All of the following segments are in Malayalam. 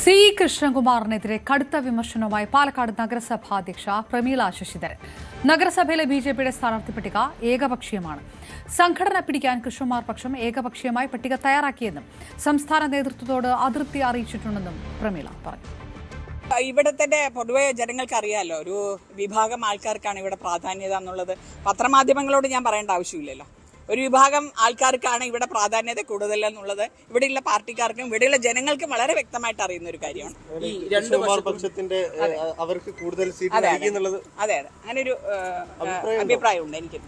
സി കൃഷ്ണകുമാറിനെതിരെ കടുത്ത വിമർശനവുമായി പാലക്കാട് നഗരസഭാ അധ്യക്ഷ പ്രമീള ശശിധരൻ. നഗരസഭയിലെ ബിജെപിയുടെ സ്ഥാനാർത്ഥി പട്ടിക ഏകപക്ഷീയമാണ്. സംഘടന പിടിക്കാൻ കൃഷ്ണകുമാർ പക്ഷം ഏകപക്ഷീയമായി പട്ടിക തയ്യാറാക്കിയെന്നും സംസ്ഥാന നേതൃത്വത്തോട് അതൃപ്തി അറിയിച്ചിട്ടുണ്ടെന്നും പ്രമീള പറഞ്ഞു. ഇവിടെ തന്നെ പൊതുവെ ജനങ്ങൾക്ക് അറിയാലോ, ഒരു വിഭാഗം ആൾക്കാർക്കാണ് ഇവിടെ പ്രാധാന്യത എന്നുള്ളത്. പത്രമാധ്യമങ്ങളോട് ഞാൻ പറയേണ്ട ആവശ്യമില്ലല്ലോ. ഒരു വിഭാഗം ആൾക്കാർക്കാണ് ഇവിടെ പ്രാധാന്യത കൂടുതൽ എന്നുള്ളത് ഇവിടെയുള്ള പാർട്ടിക്കാർക്കും ഇവിടെയുള്ള ജനങ്ങൾക്കും വളരെ വ്യക്തമായിട്ട് അറിയുന്ന ഒരു കാര്യമാണ്. അതെ, അങ്ങനെ ഒരു അഭിപ്രായമുണ്ട് എനിക്ക്.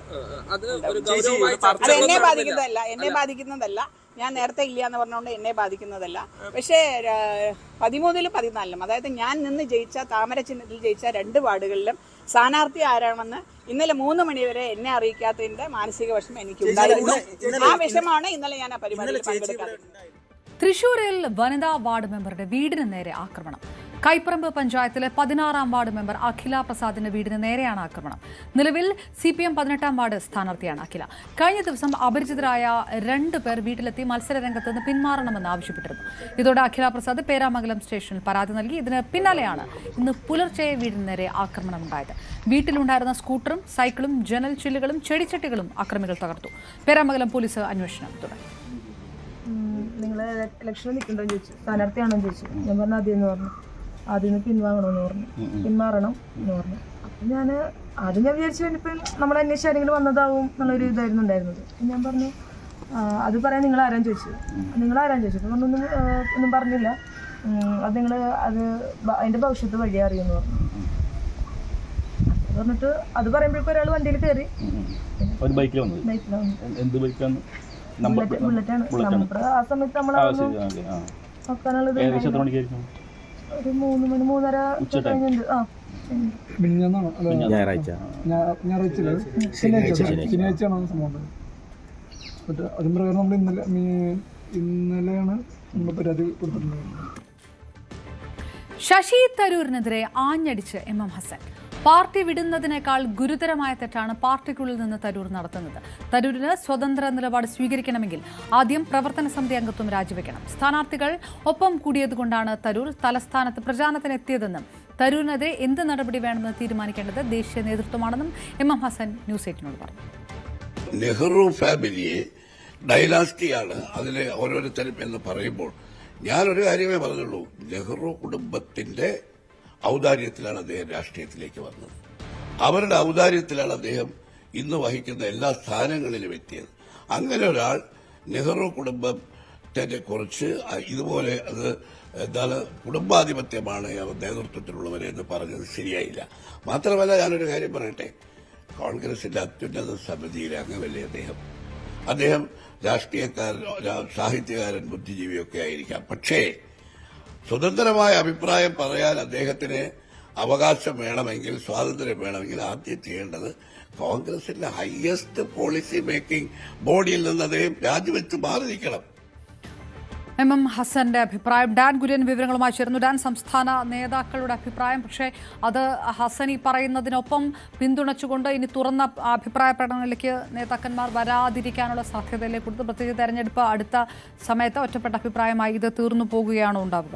അത് എന്നെ ബാധിക്കുന്നതല്ല. ഞാൻ നേരത്തെ ഇല്ല എന്ന് പറഞ്ഞുകൊണ്ട് എന്നെ ബാധിക്കുന്നതല്ല. പക്ഷേ 13-ലും 14-ലും, അതായത് ഞാൻ നിന്ന് ജയിച്ച താമര ചിഹ്നത്തിൽ ജയിച്ച 2 വാർഡുകളിലും സ്ഥാനാർത്ഥി ആരാണെന്ന് ഇന്നലെ 3 മണിവരെ എന്നെ അറിയിക്കാത്തതിന്റെ മാനസിക വിഷമം എനിക്കുണ്ടായിരുന്നു. ആ വിഷമാണ് ഇന്നലെ ഞാൻ ആ പരിപാടിയിൽ പങ്കെടുക്കാറുണ്ട്. തൃശൂരിൽ വനിതാ വാർഡ് മെമ്പറുടെ വീടിന് നേരെ ആക്രമണം. കൈപ്പറമ്പ് പഞ്ചായത്തിലെ 16-ാം വാർഡ് മെമ്പർ അഖില പ്രസാദിന്റെ വീടിന് നേരെയാണ് ആക്രമണം. നിലവിൽ CPM 18-ാം വാർഡ് സ്ഥാനാർത്ഥിയാണ് അഖില. കഴിഞ്ഞ ദിവസം അപരിചിതരായ 2 പേർ വീട്ടിലെത്തി മത്സര രംഗത്ത് നിന്ന് പിന്മാറണമെന്ന് ആവശ്യപ്പെട്ടിരുന്നു. ഇതോടെ അഖില പ്രസാദ് പേരാമംഗലം സ്റ്റേഷനിൽ പരാതി നൽകി. ഇതിന് പിന്നാലെയാണ് ഇന്ന് പുലർച്ചെ വീടിന് നേരെ ആക്രമണമുണ്ടായത്. വീട്ടിലുണ്ടായിരുന്ന സ്കൂട്ടറും സൈക്കിളും ജനൽ ചില്ലുകളും ചെടിച്ചട്ടികളും അക്രമികൾ തകർത്തു. പേരാമംഗലം പോലീസ് അന്വേഷണം തുടങ്ങി. നിങ്ങൾ ഇലക്ഷനിൽ നിൽക്കണ്ടോ ചോദിച്ചു, സ്ഥാനാർത്ഥിയാണോ ചോദിച്ചു. ഞാൻ പറഞ്ഞു ആദ്യം പറഞ്ഞു, ആദ്യം പിൻവാങ്ങണമെന്ന് പറഞ്ഞു, പിന്മാറണം എന്ന് പറഞ്ഞു. അപ്പം ഞാൻ വിചാരിച്ചു ഇനിയിപ്പം നമ്മൾ അന്വേഷിച്ച് ആരെങ്കിലും വന്നതാവും എന്നുള്ളൊരു ഇതായിരുന്നു ഉണ്ടായിരുന്നത്. ഞാൻ പറഞ്ഞു അത് പറയാൻ നിങ്ങൾ ആരാന്ന് ചോദിച്ചു. അപ്പം ഒന്നും പറഞ്ഞില്ല. അത് നിങ്ങൾ അതിൻ്റെ ഭവിഷ്യത്ത് വഴി അറിയുമെന്ന് പറഞ്ഞു. പറഞ്ഞിട്ട് അത് പറയുമ്പോഴേക്കും ഒരാൾ വണ്ടിയിൽ കയറി. ബുള്ളറ്റാണ്. ആ സമയത്ത് നമ്മൾ നോക്കാനുള്ളത് ഒരു 3 മണി 3:30 കഴിഞ്ഞിട്ടുണ്ട്. ശനിയാഴ്ചയാണ് സംഭവം. അതിന് പ്രകാരം നമ്മൾ ഇന്നലെയാണ് നമ്മൾ പരാതി കൊടുത്തിട്ടുള്ളത്. ശശി തരൂരിനെതിരെ ആഞ്ഞടിച്ച് MM ഹസൻ. പാർട്ടി വിടുന്നതിനേക്കാൾ ഗുരുതരമായ തെറ്റാണ് പാർട്ടിക്കുള്ളിൽ നിന്ന് തരൂർ നടത്തുന്നത്. തരൂരിന് സ്വതന്ത്ര നിലപാട് സ്വീകരിക്കണമെങ്കിൽ ആദ്യം പ്രവർത്തന സമിതി അംഗത്വം രാജിവെക്കണം. സ്ഥാനാർത്ഥികൾ ഒപ്പം കൂടിയതുകൊണ്ടാണ് തരൂർ തലസ്ഥാനത്ത് പ്രചാരണത്തിനെത്തിയതെന്നും തരൂരിനെതിരെ എന്ത് നടപടി വേണമെന്ന് തീരുമാനിക്കേണ്ടത് ദേശീയ നേതൃത്വമാണെന്നും MM ഹസൻ ന്യൂസ് 8 പറഞ്ഞു. നെഹ്റു ഫാമിലിയെ ഡൈനാസ്റ്റിയാണ് അതിലെ ഓരോരുത്തരും എന്ന് പറയുമ്പോൾ ഞാനൊരു കാര്യമേ പറഞ്ഞുള്ളൂ. നെഹ്റു കുടുംബത്തിന്റെ ഔദാര്യത്തിലാണ് അദ്ദേഹം രാഷ്ട്രീയത്തിലേക്ക് വന്നത്. അവരുടെ ഔദാര്യത്തിലാണ് അദ്ദേഹം ഇന്ന് വഹിക്കുന്ന എല്ലാ സ്ഥാനങ്ങളിലും എത്തിയത്. അങ്ങനെ ഒരാൾ നെഹ്റു കുടുംബത്തെ കുറിച്ച് ഇതുപോലെ അത് എന്താണ് കുടുംബാധിപത്യമാണ് നേതൃത്വത്തിലുള്ളവരെന്ന് പറഞ്ഞത് ശരിയായില്ല. മാത്രമല്ല, ഞാനൊരു കാര്യം പറയട്ടെ, കോൺഗ്രസിന്റെ അത്യുന്നത സമിതിയിലെ അംഗമല്ലേ അദ്ദേഹം രാഷ്ട്രീയക്കാരൻ, സാഹിത്യകാരൻ, ബുദ്ധിജീവിയൊക്കെ ആയിരിക്കാം. പക്ഷേ സ്വതന്ത്രമായ അഭിപ്രായം പറയാൻ അദ്ദേഹത്തിന് അവകാശം വേണമെങ്കിൽ, സ്വാതന്ത്ര്യം വേണമെങ്കിൽ ആദ്യം ചെയ്യേണ്ടത് കോൺഗ്രസിന്റെ ഹയസ്റ്റ് പോളിസി മേക്കിംഗ് ബോഡിയിൽ നിന്ന് അദ്ദേഹം രാജിവെച്ച് മാറി നിൽക്കണം. MM ഹസന്റെ അഭിപ്രായം. ഡാൻ കുര്യൻ വിവരങ്ങളുമായി ചേർന്നു. ഡാൻ, സംസ്ഥാന നേതാക്കളുടെ അഭിപ്രായം, പക്ഷേ അത് ഹസൻ ഈ പറയുന്നതിനൊപ്പം പിന്തുണച്ചുകൊണ്ട് ഇനി തുറന്ന അഭിപ്രായ പ്രകടനങ്ങളിലേക്ക് നേതാക്കന്മാർ വരാതിരിക്കാനുള്ള സാധ്യതയിലേക്ക് കൊടുത്തു. പ്രത്യേകിച്ച് തെരഞ്ഞെടുപ്പ് അടുത്ത സമയത്ത് ഒറ്റപ്പെട്ട അഭിപ്രായമായി ഇത് തീർന്നു പോകുകയാണോ ഉണ്ടാവുക?